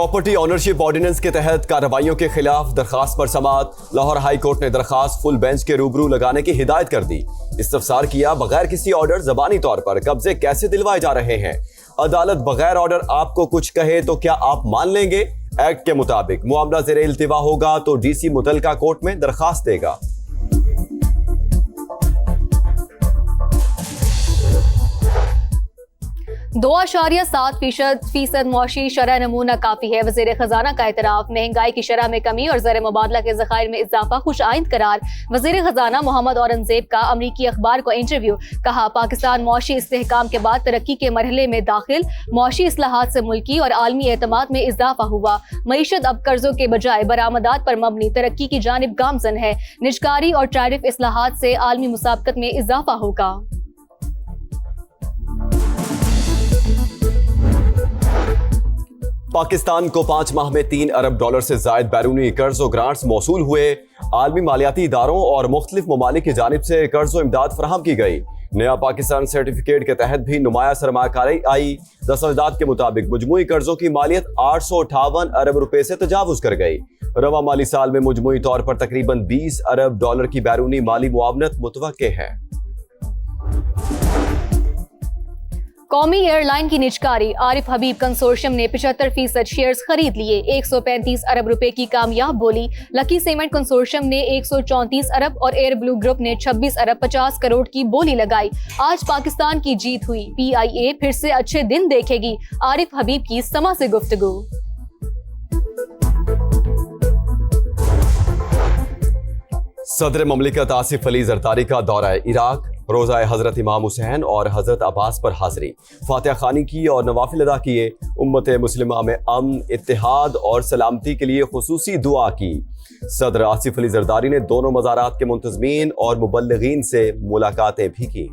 Property ownership ordinance के तहत कार्रवाइयों के खिलाफ दरखास्त पर समाअत। लाहौर हाई कोर्ट ने दरखास्त फुल बेंच के रूबरू लगाने की हिदायत कर दी। इस्तफसार किया, बगैर किसी ऑर्डर जबानी तौर पर कब्जे कैसे दिलवाए जा रहे हैं। अदालत बगैर ऑर्डर आपको कुछ कहे तो क्या आप मान लेंगे? एक्ट के मुताबिक मामला ज़ेरे इल्तिवा होगा तो डीसी मुतलका कोर्ट में दरखास्त देगा। 2.7% मौशी शरह नमूना काफी है। वज़ीर खजाना का एतराफ, महंगाई की शरह में कमी और ज़र मुबादला के ज़खायर में इजाफा खुश आइंद करार। वज़ीर खजाना मोहम्मद औरंगजेब का अमरीकी अखबार को इंटरव्यू। कहा, पाकिस्तान मौशी इस्तेहकाम के बाद तरक्की के मरहले में दाखिल। मौशी इस्लाहात से मुल्की और आलमी एतमाद में इजाफा हुआ। मईशत अब कर्जों के बजाय बरामदात पर मबनी तरक्की की जानिब गामजन है। निजकारी और टैरिफ इस्लाहात से आलमी मुसाबकत में इजाफा होगा। पाकिस्तान को 5 माह में $3 अरब से जायद बैरूनी कर्ज और ग्रांट्स मौसूल हुए। आलमी मालियाती इदारों और मुख्तलिफ ममालिक की जानिब से कर्ज और इमदाद फराहम की गई। नया पाकिस्तान सर्टिफिकेट के तहत भी नुमाया सरमाकारी आई। दस्तावेजात के मुताबिक मजमूई कर्जों की मालियत 858 अरब रुपए से तजावुज कर गई। रवा माली साल में मजमूई तौर पर तकरीबन $20 अरब की बैरूनी माली मुआवनत मुतवक्के है। कौमी एयरलाइन की निजकारी। आरिफ हबीब कंसोर्शियम ने 75% शेयर्स खरीद लिए। 135 अरब रुपए की कामयाब बोली। लकी सीमेंट कंसोर्शियम ने 134 अरब और एयर ब्लू ग्रुप ने 26 अरब 50 करोड़ की बोली लगाई। आज पाकिस्तान की जीत हुई। PIA फिर से अच्छे दिन देखेगी। आरिफ हबीब की समा से गुफ्तगू। सदर ममलिकत आसिफ अली जरदारी का दौरा इराक। रोज़ा हजरत इमाम हुसैन और हजरत अब्बास पर हाजिरी, फातिहा खानी की और नवाफिल अदा किए। उम्मत मुस्लिमा में अमन, इत्तेहाद और सलामती के लिए खुसूसी दुआ की। सदर आसिफ अली जरदारी ने दोनों मज़ारात के मुंतज़मीन और मुबल्लिगीन से मुलाकातें भी की।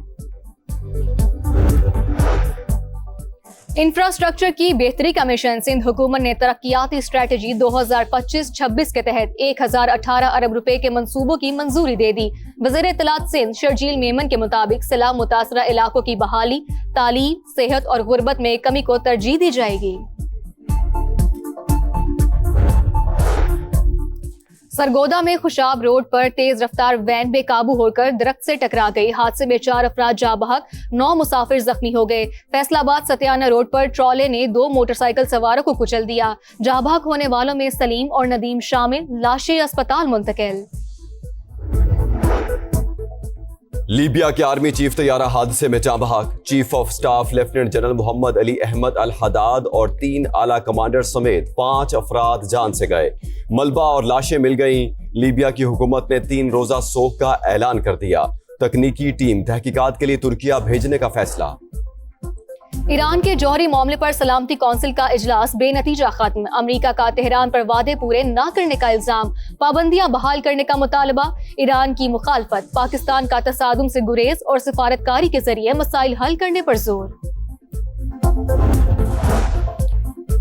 इंफ्रास्ट्रक्चर की बेहतरी का मिशन। सिंध हुकूमत ने तरक्याती स्ट्रेटजी 2025-26 के तहत 1018 अरब रुपए के मंसूबों की मंजूरी दे दी। वज़ीर इत्तलात सिंध शर्जील मेमन के मुताबिक सैलाब मुतासरा इलाकों की बहाली, तालीम, सेहत और गुर्बत में कमी को तरजीह दी जाएगी। सरगोदा में खुशाब रोड पर तेज रफ्तार वैन बेकाबू होकर दरख्त से टकरा गई। हादसे में 4 अफराद जाँ बहक, 9 मुसाफिर जख्मी हो गए। फैसलाबाद सतियाना रोड पर ट्रॉले ने 2 मोटरसाइकिल सवारों को कुचल दिया। जाँ बहक होने वालों में सलीम और नदीम शामिल। लाशें अस्पताल मुंतकिल। लीबिया के आर्मी चीफ तैयारा हादसे में जाँ बहक। Chief of staff lieutenant general Mohammed Ali Ahmed al Haddad और 3 आला कमांडर समेत 5 अफराद जान से गए। मलबा और लाशें मिल गईं। लीबिया की हुकूमत ने 3 रोजा सोग का ऐलान कर दिया। तकनीकी टीम तहकीकात के लिए तुर्किया भेजने का फैसला। ईरान के जौहरी मामले पर सलामती कौंसिल का इजलास बेनतीजा खत्म। अमेरिका का तेहरान पर वादे पूरे न करने का इल्जाम। पाबंदियां बहाल करने का मुतालबा। ईरान की मुखालफत। पाकिस्तान का तसादुम से गुरेज और सिफारतकारी के जरिए मसाइल हल करने पर जोर।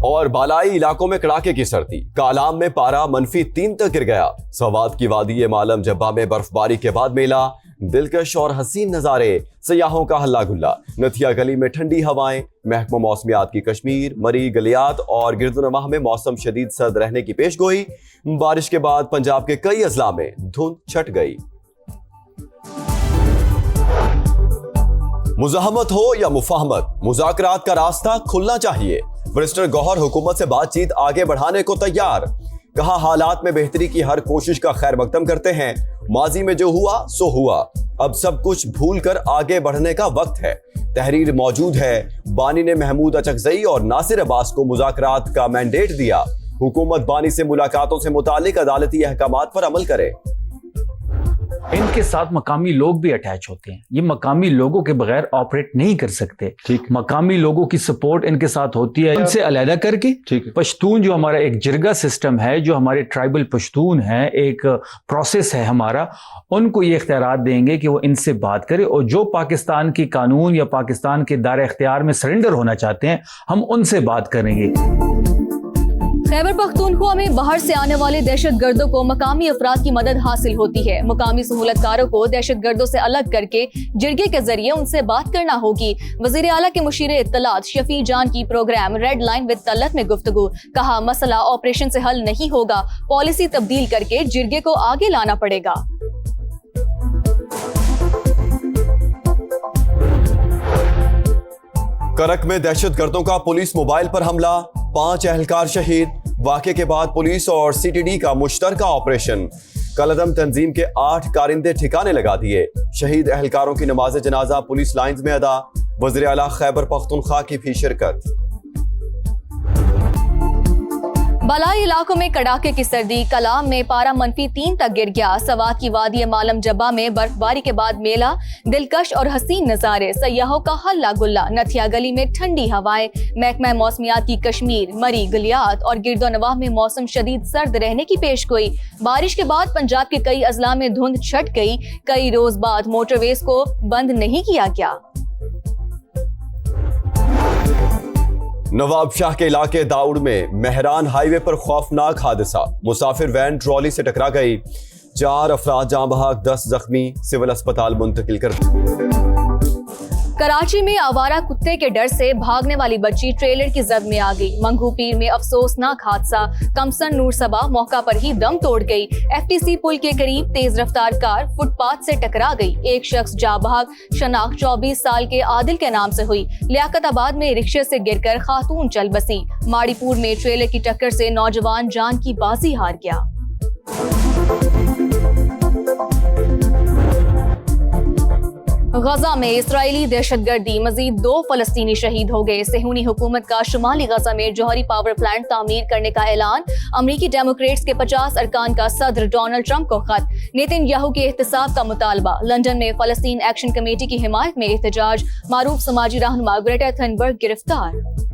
और बालाई इलाकों में कड़ाके की सर्दी। कालाम में पारा -3 तक गिर गया। सवात की वादी मालम जब्बा में बर्फबारी के बाद मेला। दिलकश और हसीन नजारे, सयाहों का हल्ला गुल्ला। नथिया गली में ठंडी हवाएं। महकमा मौसमियात की कश्मीर, मरी, गलियात और गिरदुनवाह में मौसम शदीद सर्द रहने की पेशगोई। बारिश के बाद पंजाब के कई अजला में धुंध छट गई। मुज़ाहमत हो या मुफाहमत, मुज़ाकरात का रास्ता खुलना चाहिए। मिनिस्टर गौहर हुकूमत से बातचीत आगे बढ़ाने को तैयार। कहा, हालात में बेहतरी की हर कोशिश का खैर मकदम करते हैं। माजी में जो हुआ सो हुआ, अब सब कुछ भूल कर आगे बढ़ने का वक्त है। तहरीर मौजूद है। बानी ने महमूद अचकजई और नासिर अब्बास को मुज़ाकरात का मैंडेट दिया। हुकूमत बानी से मुलाकातों से मुतालिक अदालती अहकामात पर अमल करे। इनके साथ मकामी लोग भी अटैच होते हैं। ये मकामी लोगों के बगैर ऑपरेट नहीं कर सकते। ठीक, मकामी लोगों की सपोर्ट इनके साथ होती है। इनसे अलहदा करके ठीक, पश्तून जो हमारा एक जिरगा सिस्टम है, जो हमारे ट्राइबल पश्तून है, एक प्रोसेस है हमारा, उनको ये इख्तियारात देंगे कि वो इनसे बात करे। और जो पाकिस्तान की कानून या पाकिस्तान के दायरे इख्तियार में सरेंडर होना चाहते हैं, हम उनसे बात करेंगे। खैबर पख्तूनख्वा में बाहर से आने वाले दहशत गर्दों को मकामी अफराद की मदद हासिल होती है। मुकामी सहूलतकारों को दहशत गर्दों से अलग करके जिरगे के जरिए उनसे बात करना होगी। वजीर आला के मुशीर इत्तलात शफी जान की program red line with Talat में गुफ्तगू, कहा मसला ऑपरेशन से हल नहीं होगा, पॉलिसी तब्दील करके जिरगे को आगे लाना पड़ेगा। करक में दहशत गर्दों का पुलिस मोबाइल पर हमला, 5 एहलकार शहीद। वाक़े के बाद पुलिस और सीटीडी का मुश्तरका ऑपरेशन, कलअदम तंजीम के 8 कारिंदे ठिकाने लगा दिए। शहीद एहलकारों की नमाज जनाजा पुलिस लाइंस में अदा। वज़ीर आला खैबर पख्तूनख्वा की भी शिरकत। बलाई इलाकों में कड़ाके की सर्दी, कलाम में पारा -3 तक गिर गया। सवात की वादी मालम जब्बा में बर्फबारी के बाद मेला, दिलकश और हसीन नजारे, सयाहों का हल्ला गुल्ला। नथिया गली में ठंडी हवाएं, महकमा मौसमियात की कश्मीर, मरी, गलियात और गिरदोनवाह में मौसम शदीद सर्द रहने की पेशगोई। बारिश के बाद पंजाब के कई अजला में धुंध छट गई। कई रोज बाद मोटरवेज को बंद नहीं किया गया। नवाब शाह के इलाके दाऊद में मेहरान हाईवे पर खौफनाक हादसा, मुसाफिर वैन ट्रॉली से टकरा गई। 4 अफराद जाँ बहक, 10 जख्मी, सिविल अस्पताल मुंतकिल कर। कराची में आवारा कुत्ते के डर से भागने वाली बच्ची ट्रेलर की जद में आ गई। मंगू पीर में अफसोसनाक हादसा, कमसन नूर सबा मौका पर ही दम तोड़ गई। एफटीसी पुल के करीब तेज रफ्तार कार फुटपाथ से टकरा गई। एक शख्स जा भाग, शनाख्त 24 साल के आदिल के नाम से हुई। लियाकताबाद में रिक्शे से गिरकर खातून चल बसी। माड़ीपुर में ट्रेलर की टक्कर से नौजवान जान की बाजी हार गया। गजा में इस्राएली दहशतगर्दी, मजीद 2 फलस्तीनी शहीद हो गए। सेहूनी हुकूमत का शुमाली गजा में जौहरी पावर प्लांट तामीर करने का ऐलान। अमरीकी डेमोक्रेट्स के 50 अरकान का सदर डोनाल्ड ट्रंप को खत। नेतन्याहू के एहतसाब का मुतालबा। लंदन में फलस्तीन एक्शन कमेटी की हिमायत में एहतजाज। मारूफ समाजी रहनुमा ग्रेटा थनबर्ग गिरफ्तार।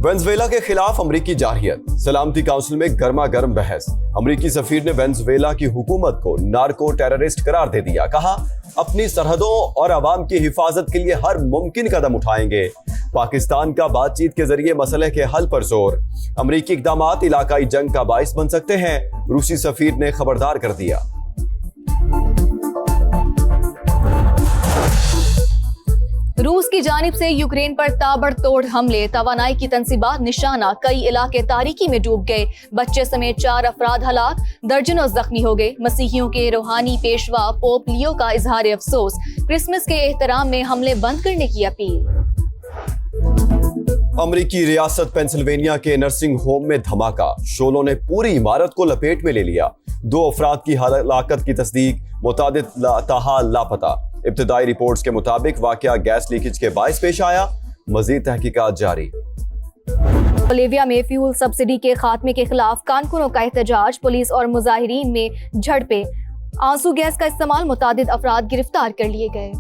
वेनेजुएला के खिलाफ अमरीकी जारहियत, सलामती काउंसिल में गर्मा गर्म बहस। अमरीकी सफीर ने वेनेजुएला की हुकूमत को नार्को टेररिस्ट करार दे दिया। कहा अपनी सरहदों और अवाम की हिफाजत के लिए हर मुमकिन कदम उठाएंगे। पाकिस्तान का बातचीत के जरिए मसले के हल पर जोर। अमरीकी इकदामात इलाकाई जंग का बाइस बन सकते हैं, रूसी सफीर ने खबरदार कर दिया। रूस की जानिब से यूक्रेन पर ताबड़तोड़ हमले, तवानाई की तंसीबात निशाना। कई इलाके तारीकी में डूब गए। बच्चे समेत 4 अफराद हलाक, दर्जनों जख्मी हो गए। मसीहियों के रूहानी पेशवा पोप लियो का इजहार अफसोस। क्रिसमस के एहतराम में हमले बंद करने की अपील। अमरीकी रियासत पेंसिल्वेनिया के नर्सिंग होम में धमाका, शोलों ने पूरी इमारत को लपेट में ले लिया। 2 अफराद की हलाकत की तस्दीक, मुतादिद ताहाल लापता। इब्तदाई रिपोर्ट्स के मुताबिक वाकया गैस लीकेज के बायस पेश आया। मजीद तहकीकात जारी। बोलिविया में फ्यूल सब्सिडी के खात्मे के खिलाफ कारकुनों का एहतजाज। पुलिस और मुजाहिरीन में झड़पें। आंसू गैस का इस्तेमाल, मुतादिद अफराद गिरफ्तार कर लिए गए।